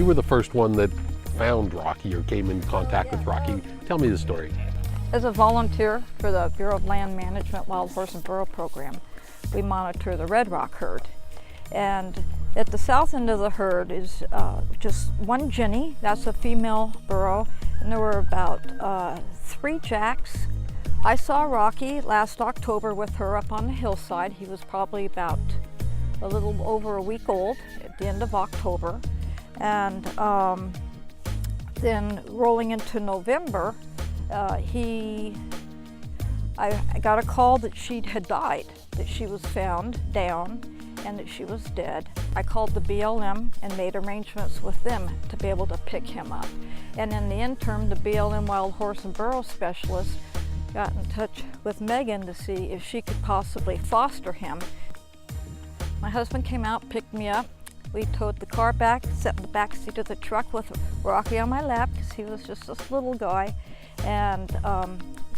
you were the first one that found Rocky or came in contact with Rocky. Tell me the story. As a volunteer for the Bureau of Land Management Wild Horse and Burro program, we monitor the Red Rock herd. And at the south end of the herd is just one Jenny, that's a female burro, and there were about 3 jacks. I saw Rocky last October with her up on the hillside. He was probably about a little over a week old at the end of October. And then rolling into November, I got a call that she had died, that she was found down and that she was dead. I called the BLM and made arrangements with them to be able to pick him up. And in the interim, the BLM Wild Horse and Burro specialist got in touch with Meggan to see if she could possibly foster him. My husband came out, picked me up. We towed the car back, sat in the back seat of the truck with Rocky on my lap because he was just this little guy, and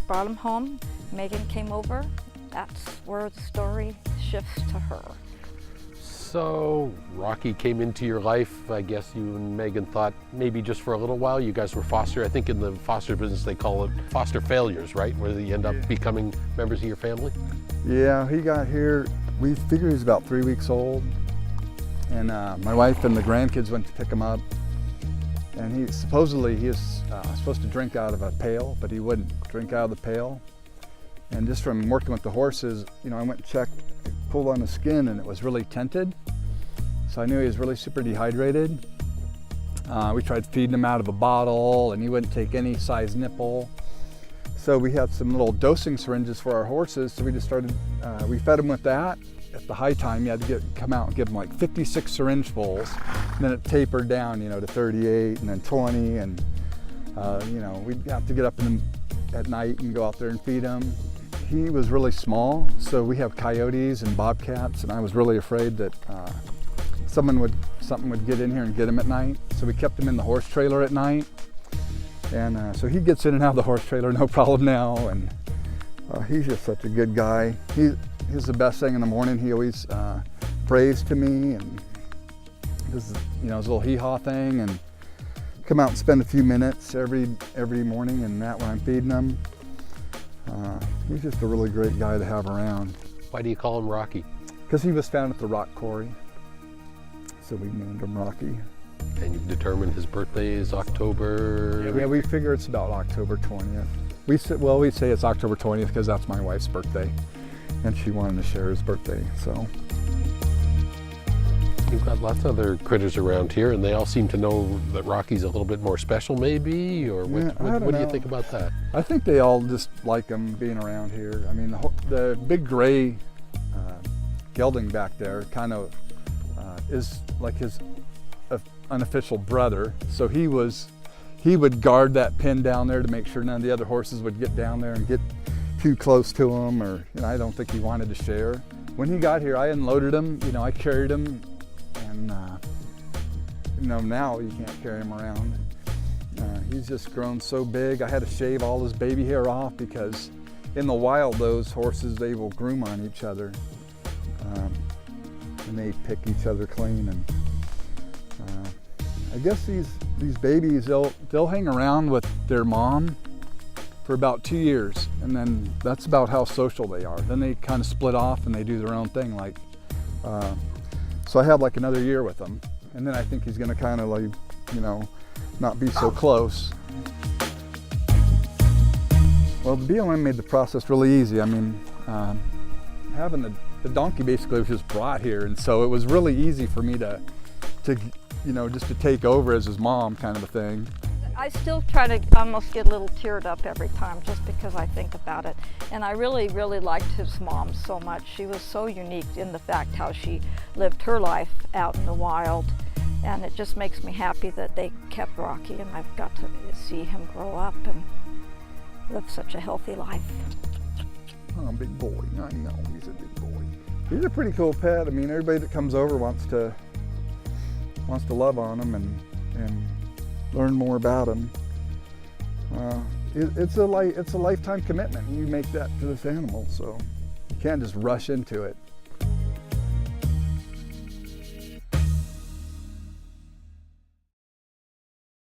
brought him home. Meggan came over. That's where the story shifts to her. So Rocky came into your life. I guess you and Meggan thought maybe just for a little while. You guys were foster. I think in the foster business they call it foster failures, right? Where you end up becoming members of your family. Yeah, he got here. We figured he was about 3 weeks old, and my wife and the grandkids went to pick him up. And he was supposed to drink out of a pail, but he wouldn't drink out of the pail. And just from working with the horses, you know, I went and checked, pulled on the skin, and it was really tinted. So I knew he was really super dehydrated. We tried feeding him out of a bottle, and he wouldn't take any size nipple. So we had some little dosing syringes for our horses. So we just started, we fed him with that. At the high time, you had to come out and give him like 56 syringefuls. And then it tapered down, you know, to 38 and then 20. And, you know, we'd have to get up at night and go out there and feed him. He was really small, so we have coyotes and bobcats, and I was really afraid that something would get in here and get him at night. So we kept him in the horse trailer at night. And so he gets in and out of the horse trailer, no problem now. And he's just such a good guy. He's the best thing in the morning. He always prays to me and does, you know, his little hee-haw thing, and come out and spend a few minutes every morning and that when I'm feeding him. He's just a really great guy to have around. Why do you call him Rocky? Because he was found at the rock quarry, so we named him Rocky. And you've determined his birthday is October? Yeah, we figure it's about October 20th. We say it's October 20th because that's my wife's birthday, and she wanted to share his birthday, so. You've got lots of other critters around here, and they all seem to know that Rocky's a little bit more special, maybe? Or what do you think about that? I think they all just like him being around here. I mean, the big gray gelding back there kind of is like his unofficial brother. So he would guard that pen down there to make sure none of the other horses would get down there and get too close to him, or, you know, I don't think he wanted to share. When he got here, I unloaded him, you know, I carried him. And you know, now you can't carry him around. He's just grown so big. I had to shave all his baby hair off because in the wild, those horses, they will groom on each other. And they pick each other clean. And I guess these babies, they'll hang around with their mom for about 2 years. And then that's about how social they are. Then they kind of split off and they do their own thing. Like. So I have like another year with him, and then I think he's going to kind of, like, you know, not be so close. Well, the BLM made the process really easy. I mean, having the donkey basically was just brought here, and so it was really easy for me to you know, just to take over as his mom, kind of a thing. I still try to almost get a little teared up every time just because I think about it. And I really, really liked his mom so much. She was so unique in the fact how she lived her life out in the wild. And it just makes me happy that they kept Rocky, and I've got to see him grow up and live such a healthy life. Oh, big boy. I know, he's a big boy. He's a pretty cool pet. I mean, everybody that comes over wants to love on him and learn more about him. It's a lifetime commitment. You make that to this animal, so you can't just rush into it.